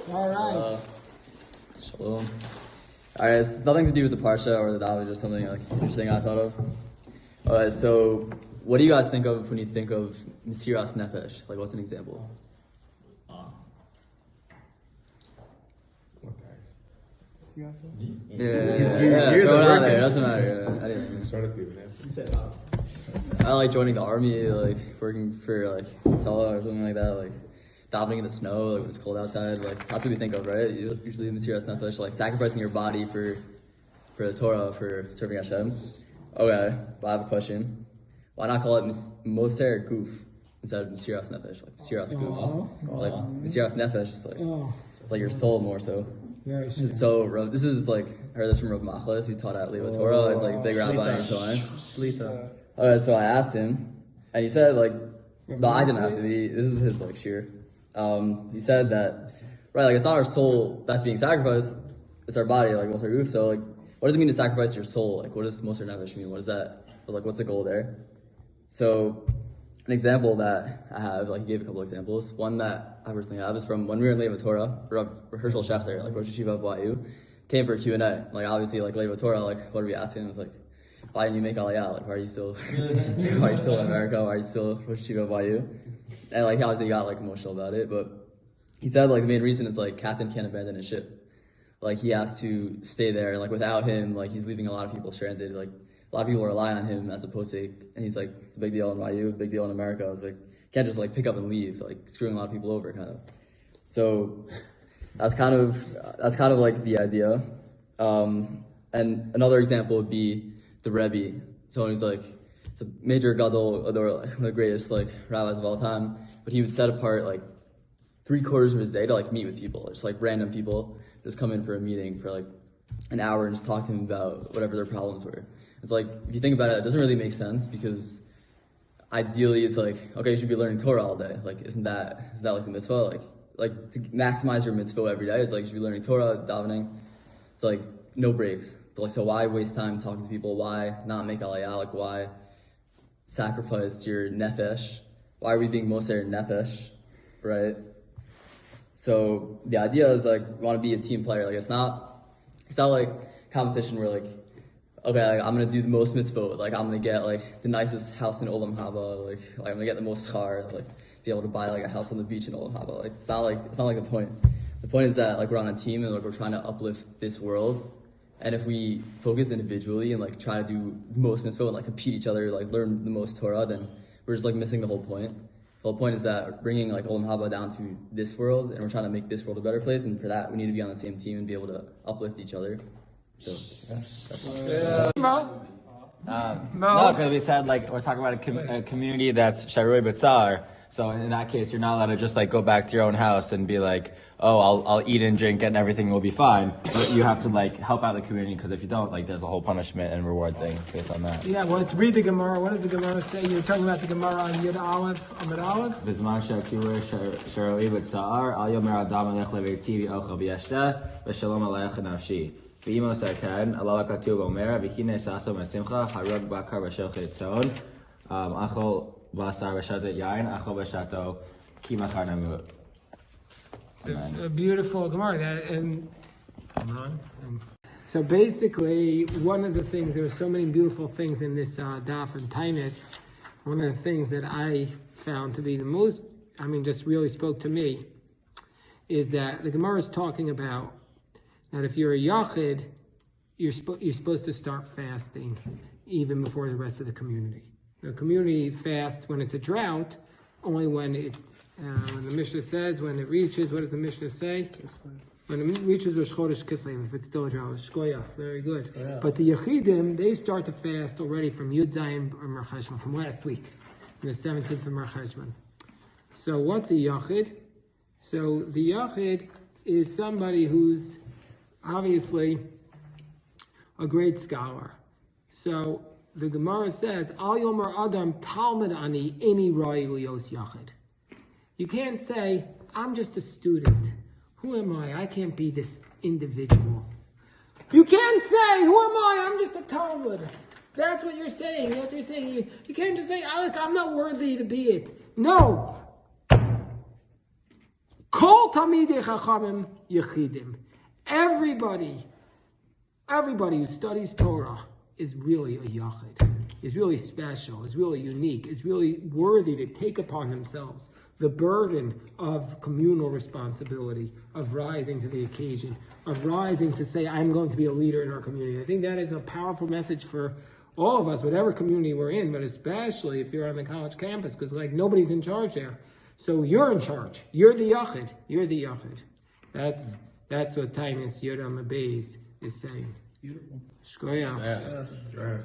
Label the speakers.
Speaker 1: All right.
Speaker 2: Shalom. All right, it's nothing to do with the parsha or the daf, it's just something like interesting I thought of. All right, so what do you guys think of when you think of Mesiras Nefesh? Like, what's an example? Yeah, throw it out there. It doesn't matter. Anyway. I like joining the army, like working for like Tala or something like that, like davening in the snow, like when it's cold outside. Like that's what we think of, right? Usually Mesiras Nefesh, like sacrificing your body for the Torah, for serving Hashem. Okay, but I have a question. Why not call it Moser Guf instead of Mesiras Nefesh? Like Mesiras Guf. It's like Mesiras Nefesh. It's like your soul more so. It's so rough. This is like, I heard this from Rav Machlis, who taught at Leva Torah. He's like a big rabbi in Yerushalayim. Okay, so I asked him, and he said like, no, I didn't ask him. This is his like shir. He said that, right, like it's not our soul that's being sacrificed, it's our body, like Moser Guf. So like, what does it mean to sacrifice your soul? Like, what does Moser Nefesh mean? What is that? Like, what's the goal there? So, an example that I have, like he gave a couple examples. One that I personally have is from when we were in Leva Torah, Rav Herschel Schechter, like Rosh Yeshiva of YU, came for a Q&A. Like obviously, like Leva Torah, like what are we asking? It was like, why didn't you make Aliyah? Like why are you still in America? Why are you still Rosh Yeshiva of YU? And like obviously he got like emotional about it, but he said like the main reason is like captain can't abandon his ship. Like he has to stay there, and like without him, like he's leaving a lot of people stranded. Like a lot of people rely on him as opposed to, and he's like, it's a big deal in YU, big deal in America. I was like, can't just like pick up and leave, like screwing a lot of people over kind of. So that's kind of like the idea. And another example would be the Rebbe. Someone who's like, it's a major gadol, one of the greatest like rabbis of all time, but he would set apart like 3/4 of his day to like meet with people, just like random people, just come in for a meeting for like an hour and just talk to him about whatever their problems were. It's like, if you think about it, it doesn't really make sense because ideally it's like, okay, you should be learning Torah all day. Like, is that like the mitzvah? Like to maximize your mitzvah every day, it's like you should be learning Torah, davening. It's like no breaks. But like, so why waste time talking to people? Why not make aliyah? Like, why sacrifice your nefesh? Why are we being moser nefesh, right? So the idea is like, we want to be a team player. Like, it's not like competition where like, okay, like, I'm gonna do the most mitzvah. Like I'm gonna get like the nicest house in Olam Haba. Like I'm gonna get the most schar. Like be able to buy like a house on the beach in Olam Haba. Like it's not like the point. The point is that like we're on a team and like we're trying to uplift this world. And if we focus individually and like try to do the most mitzvah and like compete each other, like learn the most Torah, then we're just like missing the whole point. The whole point is that we're bringing like Olam Haba down to this world, and we're trying to make this world a better place. And for that, we need to be on the same team and be able to uplift each other. So,
Speaker 3: no, because we said like we're talking about a community that's sharui b'tzar. So in that case, you're not allowed to just like go back to your own house and be like, oh, I'll eat and drink and everything will be fine. But you have to like help out the community, because if you don't, like there's a whole punishment and reward thing based on that.
Speaker 1: Yeah, well, let's read the Gemara. What does the Gemara say? You're talking about the Gemara on Yud Aleph, Amud Aleph.
Speaker 3: Bizman shakir sharui b'tzar al yomer adam alech leveiti v'ochel v'yashta v'shalom aleich nafshi. ואימו סרקן, עלה לכתוב אומר, וכינה ששו משמחה, הרוג בקר ושוחט צאן, אכול בשר ושתו יין, אכול ושתו כי מחר נמות.
Speaker 1: A beautiful Gemara. So basically, one of the things, there are so many beautiful things in this daf and Taanis. One of the things that I found to be the most, just really spoke to me, is that the Gemara is talking about that if you're a yachid, you're supposed to start fasting even before the rest of the community. The community fasts when it's a drought, only when the Mishnah says, when it reaches, what does the Mishnah say? Kislev. When it reaches Rosh Chodesh Kislev, if it's still a drought. Shkoyach, very good. Yeah. But the Yechidim, they start to fast already from Yud Zayin or Mar Cheshvan, from last week, the 17th of Mar Cheshvan. So what's a Yachid? So the Yachid is somebody who's obviously a great scholar. So the Gemara says, Al Yomer Adam Talmud Ani Ini Rayu Yos Yachid. You can't say, I'm just a student. Who am I? I can't be this individual. You can't say, who am I? I'm just a Talmud. That's what you're saying. That's what you're saying. You can't just say, Alec, I'm not worthy to be it. No. Kol Talmidei Chachamim Yechidim. Everybody who studies Torah is really a yachid, is really special, is really unique, is really worthy to take upon themselves the burden of communal responsibility, of rising to the occasion, of rising to say, I'm going to be a leader in our community. I think that is a powerful message for all of us, whatever community we're in, but especially if you're on the college campus, because like nobody's in charge there. So you're in charge. You're the yachid. You're the yachid. That's what Taanis Yodam Abayis is saying. Beautiful. Shkoyach.
Speaker 4: Yeah.